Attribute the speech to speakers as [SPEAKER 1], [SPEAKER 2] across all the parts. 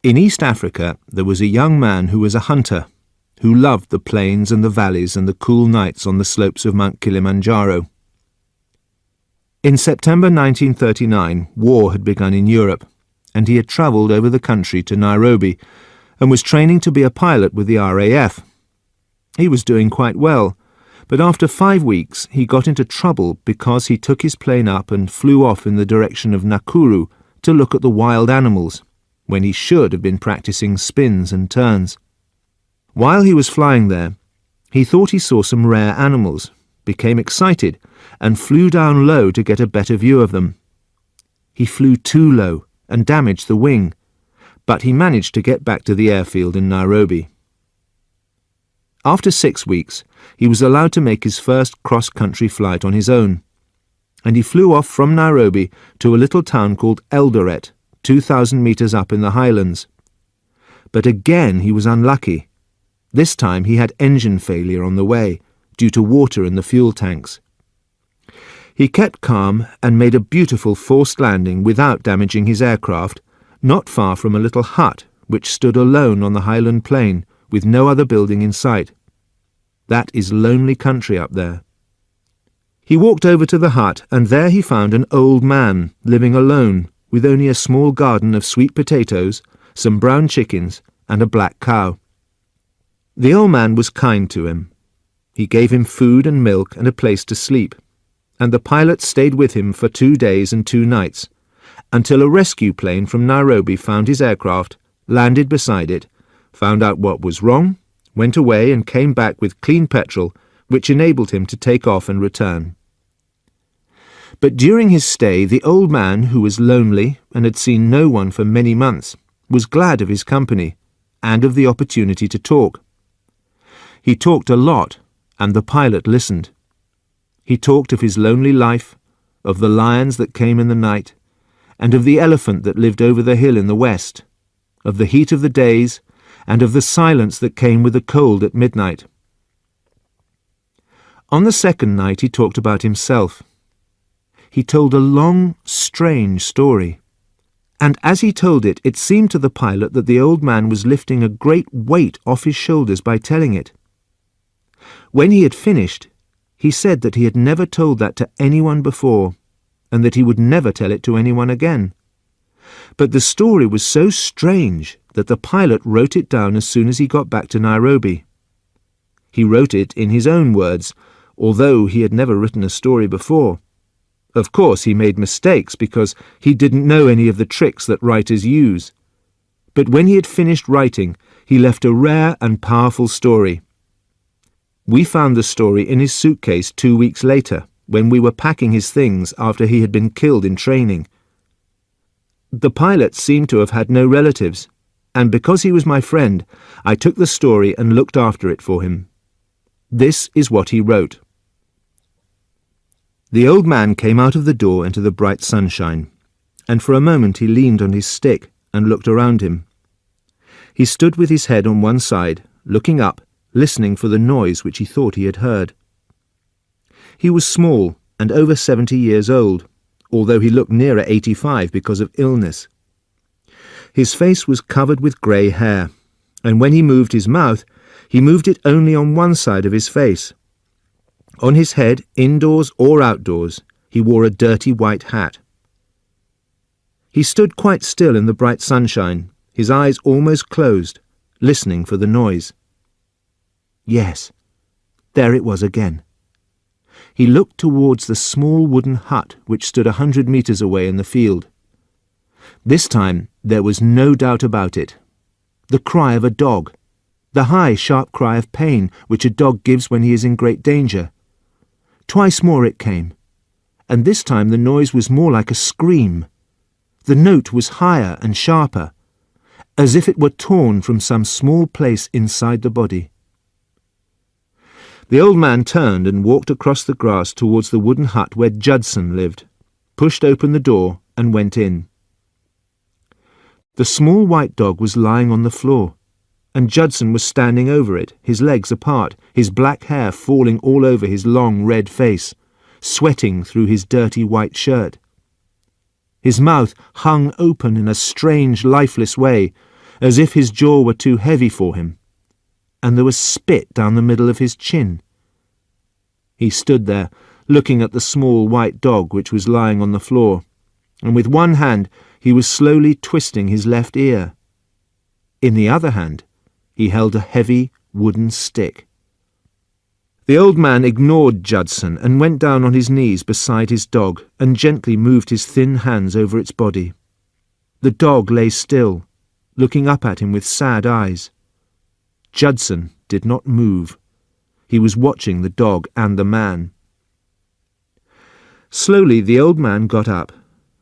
[SPEAKER 1] In East Africa there was a young man who was a hunter, who loved the plains and the valleys and the cool nights on the slopes of Mount Kilimanjaro. In September 1939, war had begun in Europe, and he had travelled over the country to Nairobi and was training to be a pilot with the RAF. He was doing quite well, but after 5 weeks he got into trouble because he took his plane up and flew off in the direction of Nakuru to look at the wild animals, when he should have been practising spins and turns. While he was flying there, he thought he saw some rare animals, became excited, and flew down low to get a better view of them. He flew too low and damaged the wing, but he managed to get back to the airfield in Nairobi. After 6 weeks, he was allowed to make his first cross-country flight on his own, and he flew off from Nairobi to a little town called Eldoret, 2,000 metres up in the highlands. But again he was unlucky. This time he had engine failure on the way, due to water in the fuel tanks. He kept calm and made a beautiful forced landing without damaging his aircraft, not far from a little hut which stood alone on the highland plain, with no other building in sight. That is lonely country up there. He walked over to the hut, and there he found an old man living alone, with only a small garden of sweet potatoes, some brown chickens, and a black cow. The old man was kind to him. He gave him food and milk and a place to sleep, and the pilot stayed with him for 2 days and 2 nights, until a rescue plane from Nairobi found his aircraft, landed beside it, found out what was wrong, went away and came back with clean petrol, which enabled him to take off and return. But during his stay, the old man, who was lonely and had seen no one for many months, was glad of his company and of the opportunity to talk. He talked a lot, and the pilot listened. He talked of his lonely life, of the lions that came in the night, and of the elephant that lived over the hill in the west, of the heat of the days, and of the silence that came with the cold at midnight. On the second night he talked about himself. He told a long, strange story, and as he told it, it seemed to the pilot that the old man was lifting a great weight off his shoulders by telling it. When he had finished, he said that he had never told that to anyone before, and that he would never tell it to anyone again. But the story was so strange that the pilot wrote it down as soon as he got back to Nairobi. He wrote it in his own words, although he had never written a story before. Of course, he made mistakes because he didn't know any of the tricks that writers use. But when he had finished writing, he left a rare and powerful story. We found the story in his suitcase 2 weeks later, when we were packing his things after he had been killed in training. The pilot seemed to have had no relatives, and because he was my friend, I took the story and looked after it for him. This is what he wrote. The old man came out of the door into the bright sunshine, and for a moment he leaned on his stick and looked around him. He stood with his head on one side, looking up, listening for the noise which he thought he had heard. He was small and over 70 years old, although he looked nearer 85 because of illness. His face was covered with grey hair, and when he moved his mouth, he moved it only on one side of his face. On his head, indoors or outdoors, he wore a dirty white hat. He stood quite still in the bright sunshine, his eyes almost closed, listening for the noise. Yes, there it was again. He looked towards the small wooden hut which stood 100 metres away in the field. This time there was no doubt about it. The cry of a dog, the high, sharp cry of pain which a dog gives when he is in great danger. Twice more it came, and this time the noise was more like a scream. The note was higher and sharper, as if it were torn from some small place inside the body. The old man turned and walked across the grass towards the wooden hut where Judson lived, pushed open the door and went in. The small white dog was lying on the floor, and Judson was standing over it, his legs apart, his black hair falling all over his long red face, sweating through his dirty white shirt. His mouth hung open in a strange, lifeless way, as if his jaw were too heavy for him, and there was spit down the middle of his chin. He stood there, looking at the small white dog which was lying on the floor, and with one hand he was slowly twisting his left ear. In the other hand he held a heavy wooden stick. The old man ignored Judson and went down on his knees beside his dog and gently moved his thin hands over its body. The dog lay still, looking up at him with sad eyes. Judson did not move. He was watching the dog and the man. Slowly the old man got up,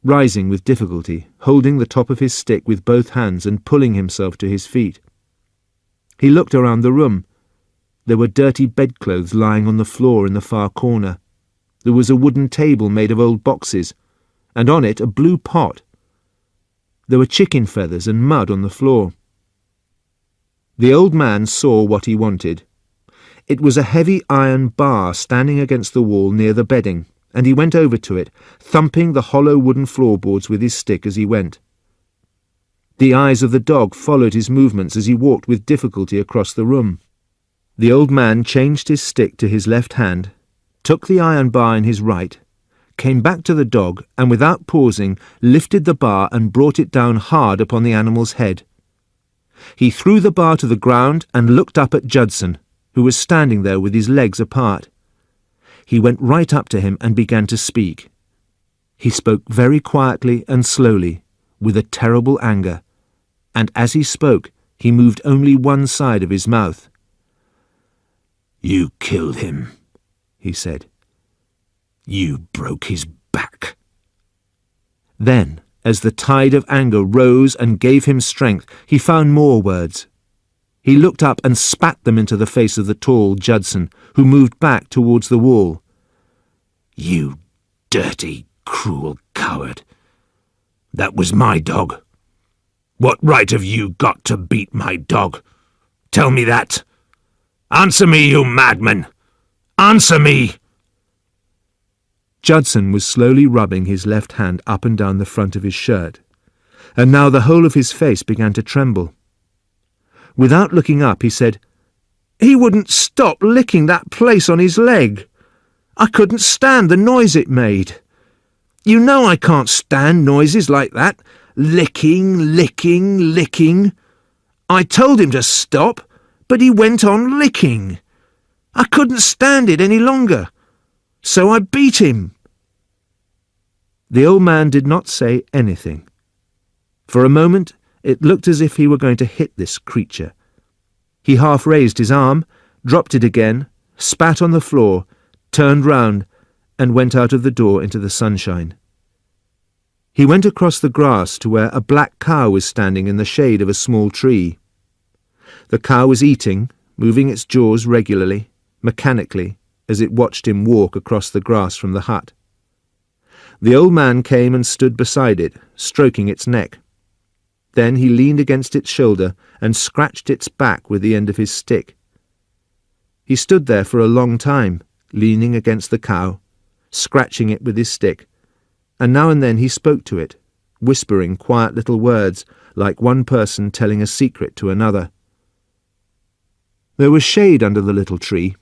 [SPEAKER 1] rising with difficulty, holding the top of his stick with both hands and pulling himself to his feet. He looked around the room. There were dirty bedclothes lying on the floor in the far corner. There was a wooden table made of old boxes, and on it a blue pot. There were chicken feathers and mud on the floor. The old man saw what he wanted. It was a heavy iron bar standing against the wall near the bedding, and he went over to it, thumping the hollow wooden floorboards with his stick as he went. The eyes of the dog followed his movements as he walked with difficulty across the room. The old man changed his stick to his left hand, took the iron bar in his right, came back to the dog, and without pausing lifted the bar and brought it down hard upon the animal's head. He threw the bar to the ground and looked up at Judson, who was standing there with his legs apart. He went right up to him and began to speak. He spoke very quietly and slowly, with a terrible anger, and as he spoke he moved only one side of his mouth. "You killed him," he said. "You broke his back." Then, as the tide of anger rose and gave him strength, he found more words. He looked up and spat them into the face of the tall Judson, who moved back towards the wall. "You dirty, cruel coward. That was my dog. What right have you got to beat my dog? Tell me that. Answer me, you madman! Answer me!" Judson was slowly rubbing his left hand up and down the front of his shirt, and now the whole of his face began to tremble. Without looking up, he said, "He wouldn't stop licking that place on his leg. I couldn't stand the noise it made. You know I can't stand noises like that. Licking, licking, licking. I told him to stop, but he went on licking. I couldn't stand it any longer, so I beat him." The old man did not say anything. For a moment it looked as if he were going to hit this creature. He half raised his arm, dropped it again, spat on the floor, turned round, and went out of the door into the sunshine. He went across the grass to where a black cow was standing in the shade of a small tree. The cow was eating, moving its jaws regularly, mechanically, as it watched him walk across the grass from the hut. The old man came and stood beside it, stroking its neck. Then he leaned against its shoulder and scratched its back with the end of his stick. He stood there for a long time, leaning against the cow, scratching it with his stick, and now and then he spoke to it, whispering quiet little words like one person telling a secret to another. There was shade under the little tree,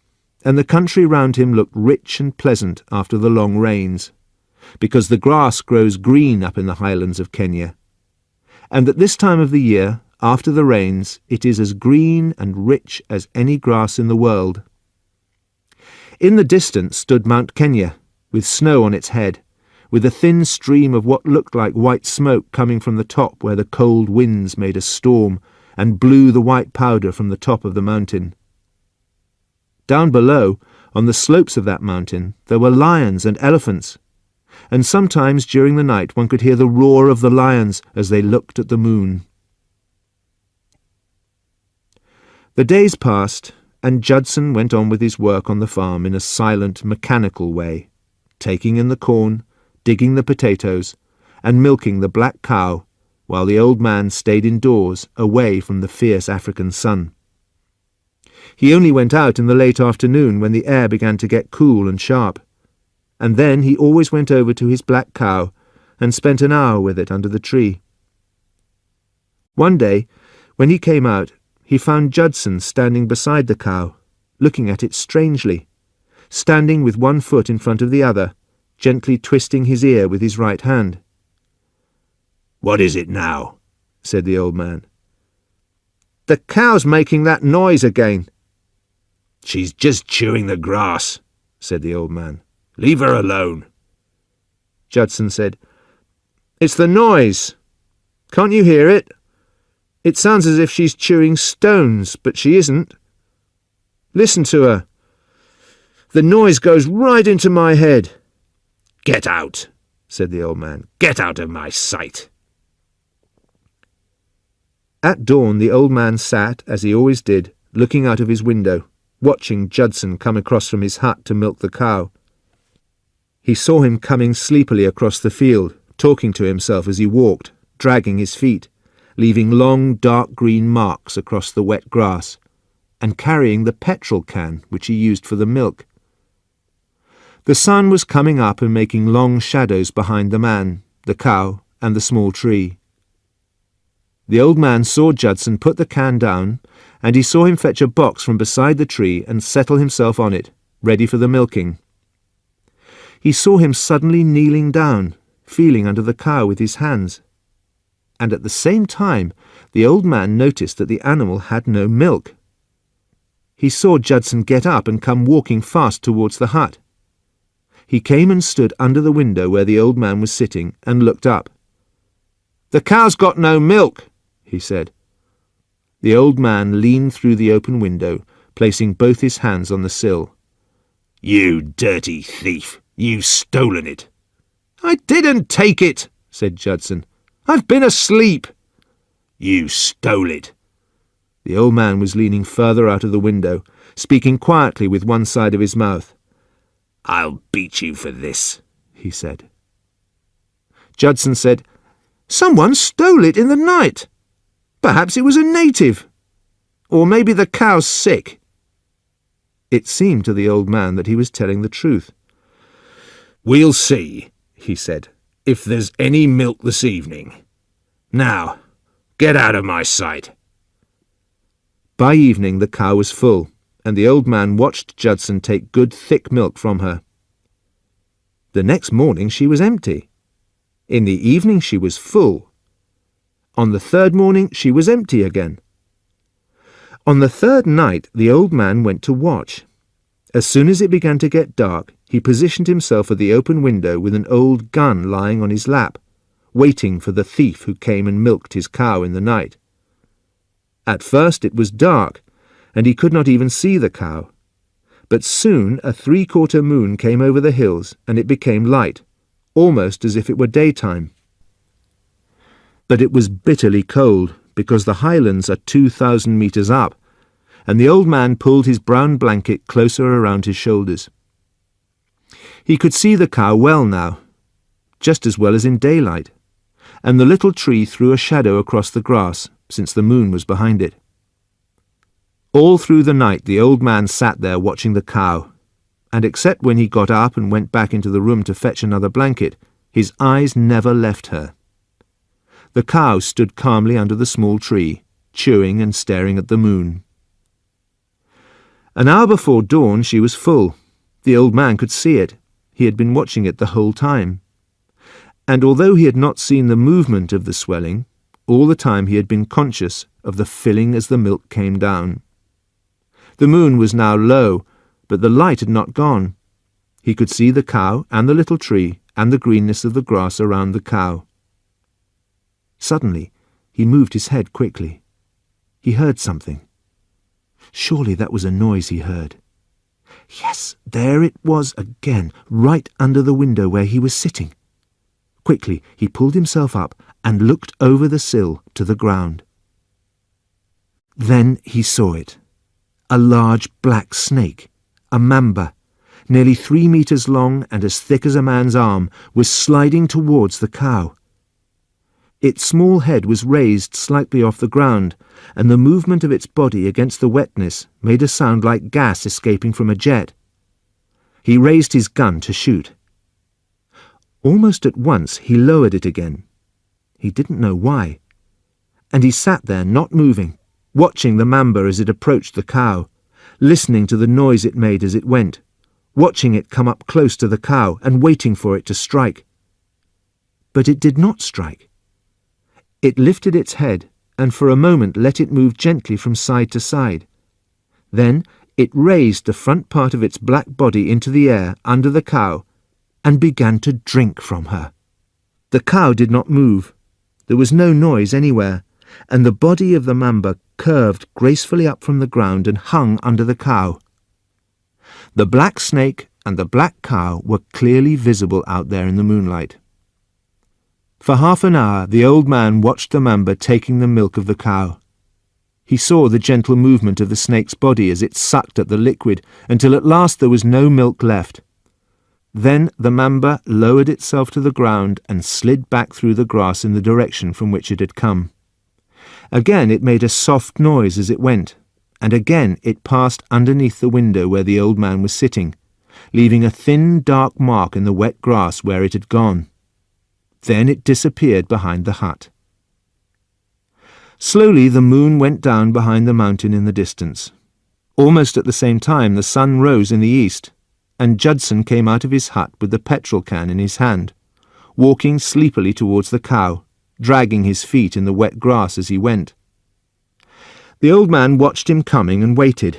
[SPEAKER 1] and the country round him looked rich and pleasant after the long rains, because the grass grows green up in the highlands of Kenya. And at this time of the year, after the rains, it is as green and rich as any grass in the world. In the distance stood Mount Kenya, with snow on its head, with a thin stream of what looked like white smoke coming from the top where the cold winds made a storm and blew the white powder from the top of the mountain. Down below, on the slopes of that mountain, there were lions and elephants, and sometimes during the night one could hear the roar of the lions as they looked at the moon. The days passed, and Judson went on with his work on the farm in a silent, mechanical way, taking in the corn, digging the potatoes, and milking the black cow, while the old man stayed indoors, away from the fierce African sun. He only went out in the late afternoon when the air began to get cool and sharp, and then he always went over to his black cow and spent an hour with it under the tree. One day, When he came out, he found Judson standing beside the cow, looking at it strangely, standing with one foot in front of the other, gently twisting his ear with his right hand. "What is it now?" said the old man. "The cow's making that noise again." "She's just chewing the grass," said the old man. "Leave her alone." Judson said, "It's the noise. Can't you hear it? It sounds as if she's chewing stones, but she isn't. Listen to her. The noise goes right into my head." "Get out," said the old man. "Get out of my sight." At dawn the old man sat, as he always did, looking out of his window, watching Judson come across from his hut to milk the cow. He saw him coming sleepily across the field, talking to himself as he walked, dragging his feet, leaving long dark green marks across the wet grass, and carrying the petrol can which he used for the milk. The sun was coming up and making long shadows behind the man, the cow, and the small tree. The old man saw Judson put the can down, and he saw him fetch a box from beside the tree and settle himself on it, ready for the milking. He saw him suddenly kneeling down, feeling under the cow with his hands. And at the same time, the old man noticed that the animal had no milk. He saw Judson get up and come walking fast towards the hut. He came and stood under the window where the old man was sitting and looked up. "The cow's got no milk," he said. The old man leaned through the open window, placing both his hands on the sill. "You dirty thief! You've stolen it." "I didn't take it," said Judson. "I've been asleep." "You stole it." The old man was leaning further out of the window, speaking quietly with one side of his mouth. "I'll beat you for this," he said. Judson said, "Someone stole it in the night. Perhaps it was a native. Or maybe the cow's sick." It seemed to the old man that he was telling the truth. "We'll see," he said, "if there's any milk this evening. Now, get out of my sight." By evening the cow was full, and the old man watched Judson take good thick milk from her. The next morning she was empty. In the evening she was full. On the third morning she was empty again. On the third night the old man went to watch. As soon as it began to get dark, he positioned himself at the open window with an old gun lying on his lap, waiting for the thief who came and milked his cow in the night. At first it was dark, and he could not even see the cow. But soon a 3/4 moon came over the hills, and it became light, almost as if it were daytime. But it was bitterly cold, because the highlands are 2,000 metres up, and the old man pulled his brown blanket closer around his shoulders. He could see the cow well now, just as well as in daylight, and the little tree threw a shadow across the grass, since the moon was behind it. All through the night the old man sat there watching the cow, and except when he got up and went back into the room to fetch another blanket, his eyes never left her. The cow stood calmly under the small tree, chewing and staring at the moon. An hour before dawn she was full. The old man could see it. He had been watching it the whole time. And although he had not seen the movement of the swelling, all the time he had been conscious of the filling as the milk came down. The moon was now low, but the light had not gone. He could see the cow and the little tree and the greenness of the grass around the cow. Suddenly he moved his head quickly. He heard something. Surely that was a noise he heard. Yes, there it was again, right under the window where he was sitting. Quickly he pulled himself up and looked over the sill to the ground. Then he saw it. A large black snake, a mamba, nearly 3 meters long and as thick as a man's arm, was sliding towards the cow. Its small head was raised slightly off the ground, and the movement of its body against the wetness made a sound like gas escaping from a jet. He raised his gun to shoot. Almost at once he lowered it again. He didn't know why. and he sat there not moving, watching the mamba as it approached the cow, listening to the noise it made as it went, watching it come up close to the cow and waiting for it to strike. But it did not strike. It lifted its head and for a moment let it move gently from side to side. Then it raised the front part of its black body into the air under the cow and began to drink from her. The cow did not move. There was no noise anywhere, and the body of the mamba curved gracefully up from the ground and hung under the cow. The black snake and the black cow were clearly visible out there in the moonlight. For half an hour the old man watched the mamba taking the milk of the cow. He saw the gentle movement of the snake's body as it sucked at the liquid until at last there was no milk left. Then the mamba lowered itself to the ground and slid back through the grass in the direction from which it had come. Again it made a soft noise as it went, and again it passed underneath the window where the old man was sitting, leaving a thin dark mark in the wet grass where it had gone. Then it disappeared behind the hut. Slowly the moon went down behind the mountain in the distance. Almost at the same time the sun rose in the east, and Judson came out of his hut with the petrol can in his hand, walking sleepily towards the cow, dragging his feet in the wet grass as he went. The old man watched him coming and waited.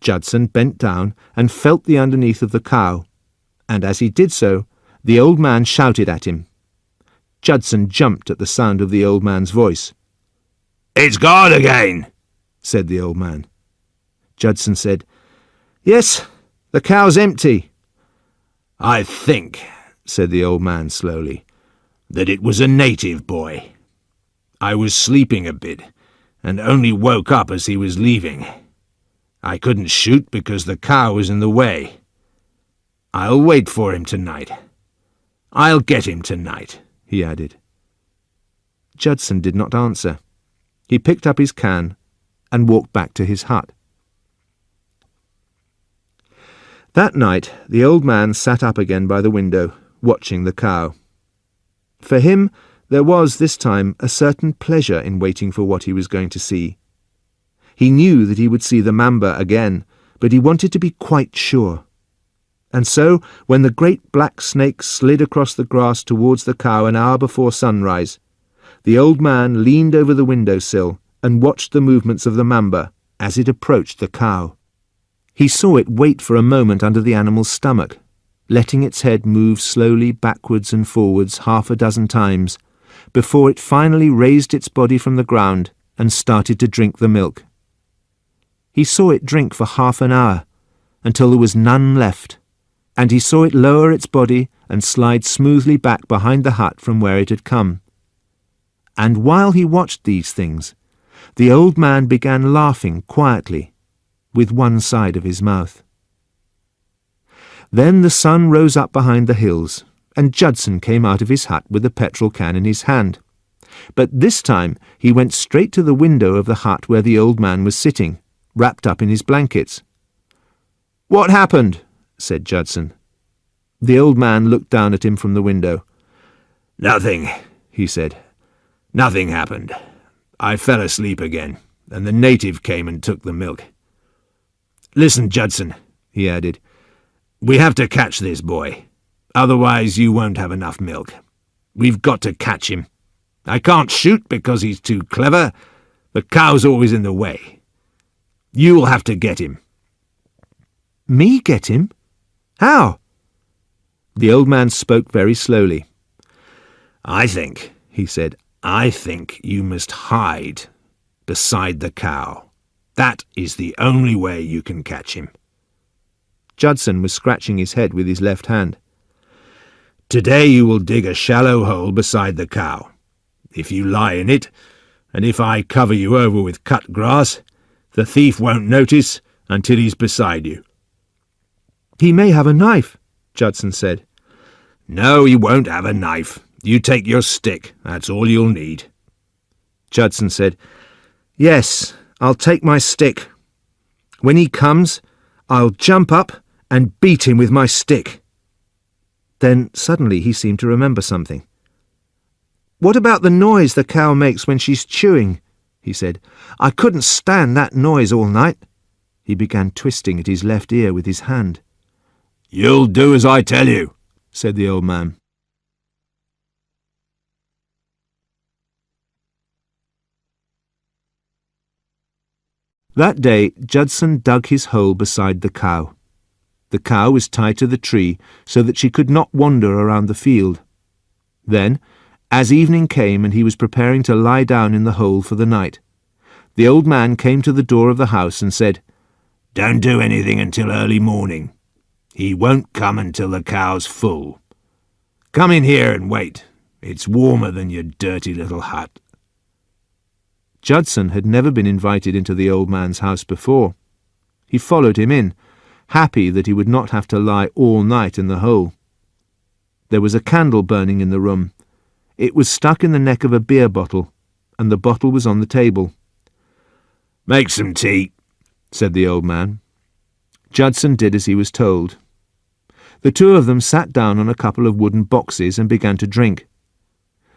[SPEAKER 1] Judson bent down and felt the underneath of the cow, and as he did so, the old man shouted at him. Judson jumped at the sound of the old man's voice. "It's gone again," said the old man. Judson said, "Yes, the cow's empty." "I think," said the old man slowly, "that it was a native boy. I was sleeping a bit, and only woke up as he was leaving. I couldn't shoot because the cow was in the way. I'll wait for him tonight. I'll get him tonight," he added. Judson did not answer. He picked up his can and walked back to his hut. That night the old man sat up again by the window, watching the cow. For him there was this time a certain pleasure in waiting for what he was going to see. He knew that he would see the mamba again, but he wanted to be quite sure. And so, when the great black snake slid across the grass towards the cow an hour before sunrise, the old man leaned over the window-sill and watched the movements of the mamba as it approached the cow. He saw it wait for a moment under the animal's stomach, letting its head move slowly backwards and forwards half a dozen times, before it finally raised its body from the ground and started to drink the milk. He saw it drink for half an hour, until there was none left, and he saw it lower its body and slide smoothly back behind the hut from where it had come. And while he watched these things, the old man began laughing quietly, with one side of his mouth. Then the sun rose up behind the hills, and Judson came out of his hut with the petrol can in his hand. But this time he went straight to the window of the hut where the old man was sitting, wrapped up in his blankets. "What happened?" said Judson. The old man looked down at him from the window. "Nothing," he said. "Nothing happened. I fell asleep again, and the native came and took the milk. Listen, Judson," he added, "we have to catch this boy. Otherwise you won't have enough milk. We've got to catch him. I can't shoot because he's too clever. The cow's always in the way. You'll have to get him." "Me get him? How?" The old man spoke very slowly. "I think," he said, "I think you must hide beside the cow. That is the only way you can catch him." Judson was scratching his head with his left hand. "Today you will dig a shallow hole beside the cow. If you lie in it, and if I cover you over with cut grass, the thief won't notice until he's beside you." "He may have a knife," Judson said. "No, he won't have a knife. You take your stick, that's all you'll need." Judson said, "Yes, I'll take my stick. When he comes, I'll jump up and beat him with my stick." Then suddenly he seemed to remember something. "What about the noise the cow makes when she's chewing?" he said. "I couldn't stand that noise all night." He began twisting at his left ear with his hand.
[SPEAKER 2] "You'll do as I tell you,"
[SPEAKER 1] said the old man. That day Judson dug his hole beside the cow. The cow was tied to the tree so that she could not wander around the field. Then, as evening came and he was preparing to lie down in the hole for the night, the old man came to the door of the house and said,
[SPEAKER 2] "Don't do anything until early morning. He won't come until the cow's full. Come in here and wait. It's warmer than your dirty little hut."
[SPEAKER 1] Judson had never been invited into the old man's house before. He followed him in, happy that he would not have to lie all night in the hole. There was a candle burning in the room. It was stuck in the neck of a beer bottle, and the bottle was on the table.
[SPEAKER 2] "Make some tea,"
[SPEAKER 1] said the old man. Judson did as he was told. The two of them sat down on a couple of wooden boxes and began to drink.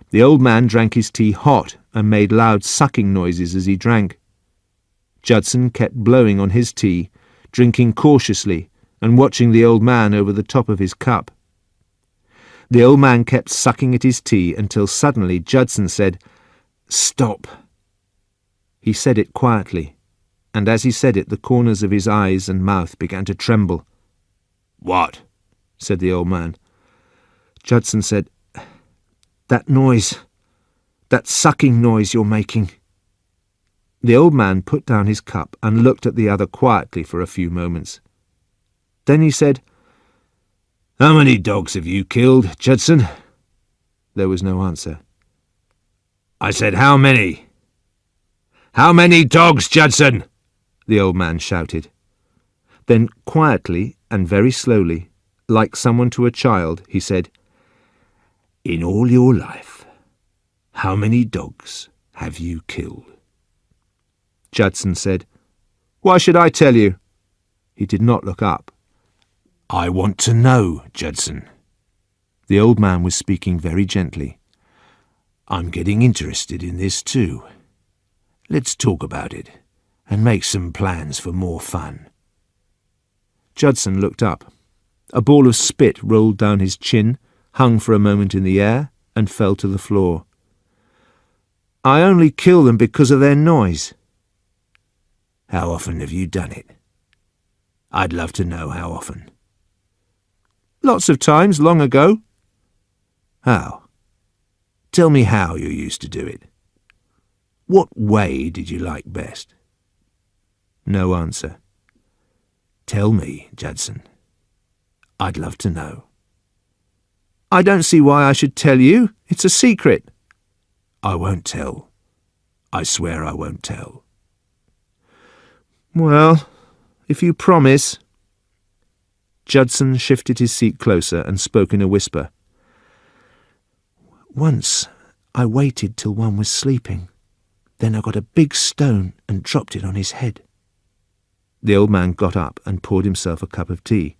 [SPEAKER 1] The old man drank his tea hot and made loud sucking noises as he drank. Judson kept blowing on his tea, drinking cautiously and watching the old man over the top of his cup. The old man kept sucking at his tea until suddenly Judson said, "Stop." He said it quietly, and as he said it the corners of his eyes and mouth began to tremble.
[SPEAKER 2] "What?"
[SPEAKER 1] said the old man. Judson said, "That noise, that sucking noise you're making." The old man put down his cup and looked at the other quietly for a few moments. Then he said,
[SPEAKER 2] "How many dogs have you killed, Judson?"
[SPEAKER 1] There was no answer.
[SPEAKER 2] "I said how many? How many dogs, Judson?"
[SPEAKER 1] the old man shouted. Then quietly and very slowly, like someone to a child, he said,
[SPEAKER 2] "In all your life, how many dogs have you killed?"
[SPEAKER 1] Judson said, "Why should I tell you?" He did not look up.
[SPEAKER 2] "I want to know, Judson."
[SPEAKER 1] The old man was speaking very gently.
[SPEAKER 2] "I'm getting interested in this too. Let's talk about it and make some plans for more fun."
[SPEAKER 1] Judson looked up. A ball of spit rolled down his chin, hung for a moment in the air, and fell to the floor. "I only kill them because of their noise."
[SPEAKER 2] "How often have you done it? I'd love to know how often."
[SPEAKER 1] "Lots of times, long ago."
[SPEAKER 2] "How? Tell me how you used to do it. What way did you like best?"
[SPEAKER 1] No answer.
[SPEAKER 2] "Tell me, Judson. I'd love to know."
[SPEAKER 1] "I don't see why I should tell you. It's a secret."
[SPEAKER 2] "I won't tell. I swear I won't tell."
[SPEAKER 1] "Well, if you promise." Judson shifted his seat closer and spoke in a whisper. "Once I waited till one was sleeping. Then I got a big stone and dropped it on his head." The old man got up and poured himself a cup of tea.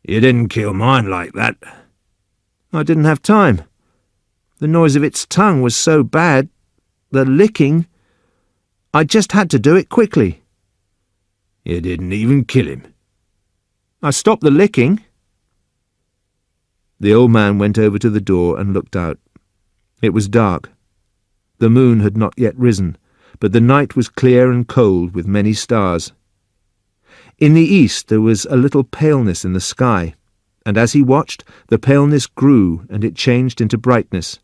[SPEAKER 2] "You didn't kill mine like that."
[SPEAKER 1] "I didn't have time. The noise of its tongue was so bad. The licking. I just had to do it quickly."
[SPEAKER 2] "You didn't even kill him."
[SPEAKER 1] "I stopped the licking." The old man went over to the door and looked out. It was dark. The moon had not yet risen, but the night was clear and cold with many stars. In the east there was a little paleness in the sky, and as he watched, the paleness grew and it changed into brightness.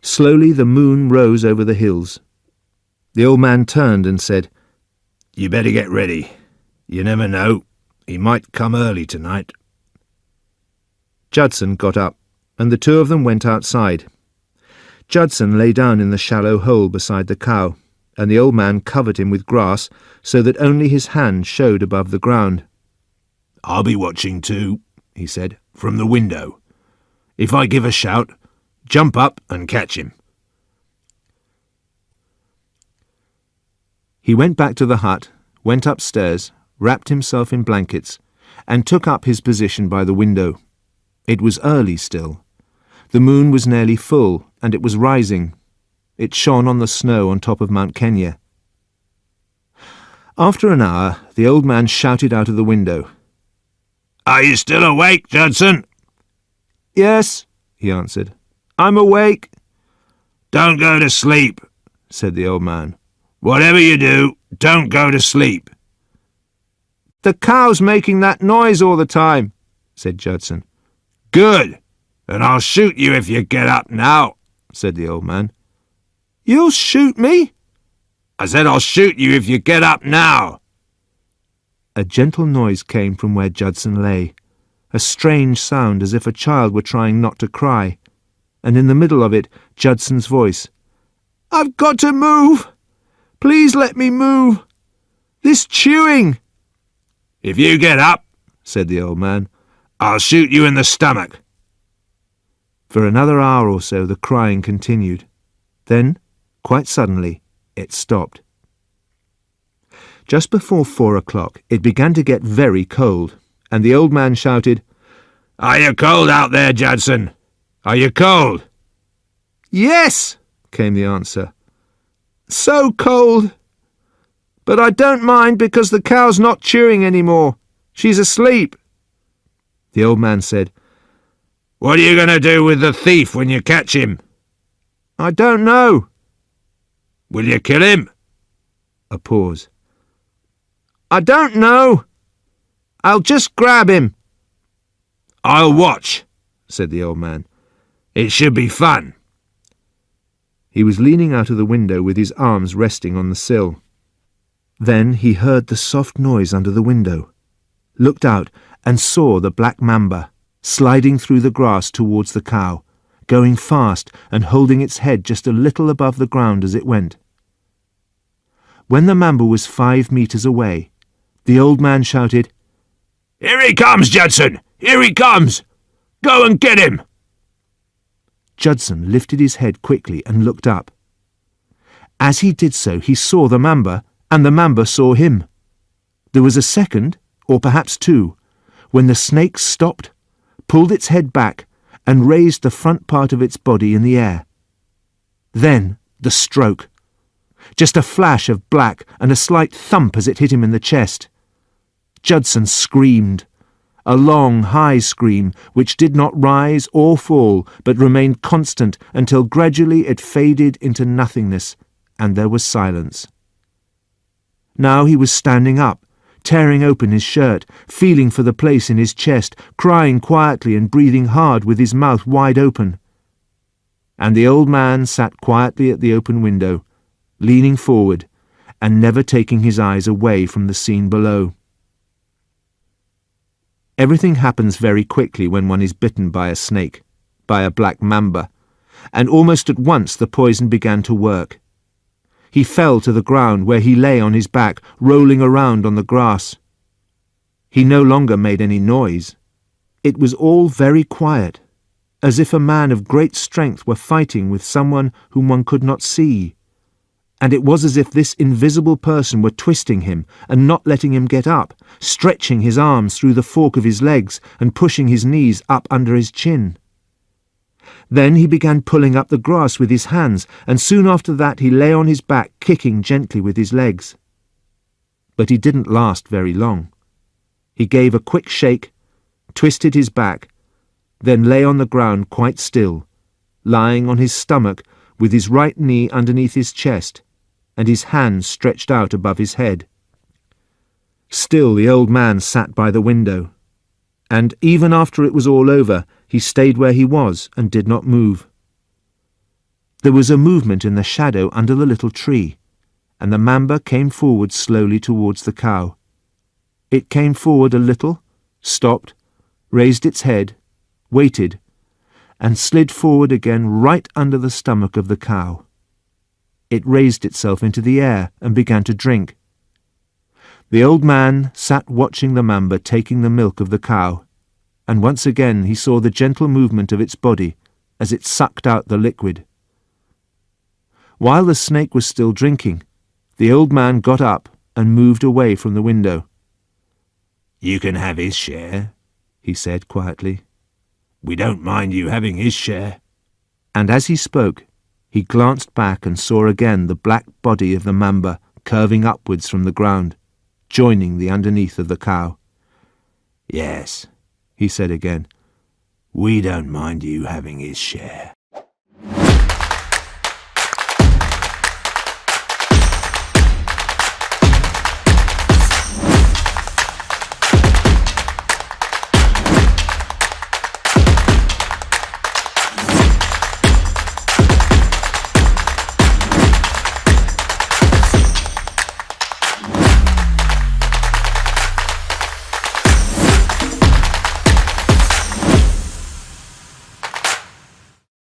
[SPEAKER 1] Slowly the moon rose over the hills. The old man turned and said,
[SPEAKER 2] "You better get ready. You never know. He might come early tonight."
[SPEAKER 1] Judson got up, and the two of them went outside. Judson lay down in the shallow hole beside the cow, and the old man covered him with grass so that only his hand showed above the ground.
[SPEAKER 2] "I'll be watching too," he said, "from the window. If I give a shout, jump up and catch him."
[SPEAKER 1] He went back to the hut, went upstairs, wrapped himself in blankets, and took up his position by the window. It was early still. The moon was nearly full, and it was rising. It shone on the snow on top of Mount Kenya. After an hour, the old man shouted out of the window.
[SPEAKER 2] "Are you still awake, Judson?"
[SPEAKER 1] "Yes," he answered. "I'm awake."
[SPEAKER 2] "Don't go to sleep," said the old man. "Whatever you do, don't go to sleep."
[SPEAKER 1] "The cow's making that noise all the time," said Judson.
[SPEAKER 2] "Good, and I'll shoot you if you get up now," said the old man.
[SPEAKER 1] "You'll shoot me?"
[SPEAKER 2] "I said I'll shoot you if you get up now."
[SPEAKER 1] A gentle noise came from where Judson lay, a strange sound as if a child were trying not to cry, and in the middle of it, Judson's voice. "I've got to move! Please let me move! This chewing!"
[SPEAKER 2] "If you get up," said the old man, "I'll shoot you in the stomach."
[SPEAKER 1] For another hour or so the crying continued. Then, quite suddenly, it stopped. Just before 4 o'clock it began to get very cold, and the old man shouted,
[SPEAKER 2] "Are you cold out there, Judson? Are you cold?"
[SPEAKER 1] "Yes," came the answer. "So cold. But I don't mind because the cow's not chewing any more. She's asleep." The old man said,
[SPEAKER 2] "What are you going to do with the thief when you catch him?"
[SPEAKER 1] "I don't know."
[SPEAKER 2] "Will you kill him?"
[SPEAKER 1] A pause. "I don't know. I'll just grab him."
[SPEAKER 2] "I'll watch," said the old man. "It should be fun."
[SPEAKER 1] He was leaning out of the window with his arms resting on the sill. Then he heard the soft noise under the window, looked out and saw the black mamba sliding through the grass towards the cow, going fast and holding its head just a little above the ground as it went. When the mamba was 5 meters away, the old man shouted,
[SPEAKER 2] "Here he comes, Judson! Here he comes! Go and get him!"
[SPEAKER 1] Judson lifted his head quickly and looked up. As he did so, he saw the mamba, and the mamba saw him. There was a second, or perhaps two, when the snake stopped, pulled its head back, and raised the front part of its body in the air. Then the stroke. Just a flash of black and a slight thump as it hit him in the chest. Judson screamed, a long, high scream which did not rise or fall but remained constant until gradually it faded into nothingness, and there was silence. Now he was standing up, tearing open his shirt, feeling for the place in his chest, crying quietly and breathing hard with his mouth wide open. And the old man sat quietly at the open window, leaning forward and never taking his eyes away from the scene below. Everything happens very quickly when one is bitten by a snake, by a black mamba, and almost at once the poison began to work. He fell to the ground where he lay on his back, rolling around on the grass. He no longer made any noise. It was all very quiet, as if a man of great strength were fighting with someone whom one could not see. And it was as if this invisible person were twisting him and not letting him get up, stretching his arms through the fork of his legs and pushing his knees up under his chin. Then he began pulling up the grass with his hands, and soon after that he lay on his back, kicking gently with his legs. But he didn't last very long. He gave a quick shake, twisted his back, then lay on the ground quite still, lying on his stomach with his right knee underneath his chest and his hands stretched out above his head. Still the old man sat by the window, and even after it was all over, he stayed where he was and did not move. There was a movement in the shadow under the little tree, and the mamba came forward slowly towards the cow. It came forward a little, stopped, raised its head, waited, and slid forward again right under the stomach of the cow. It raised itself into the air and began to drink. The old man sat watching the mamba taking the milk of the cow, and once again he saw the gentle movement of its body as it sucked out the liquid. While the snake was still drinking, the old man got up and moved away from the window.
[SPEAKER 2] "You can have his share," he said quietly. "We don't mind you having his share."
[SPEAKER 1] And as he spoke, he glanced back and saw again the black body of the mamba curving upwards from the ground, joining the underneath of the cow.
[SPEAKER 2] "Yes," he said again, "we don't mind you having his share."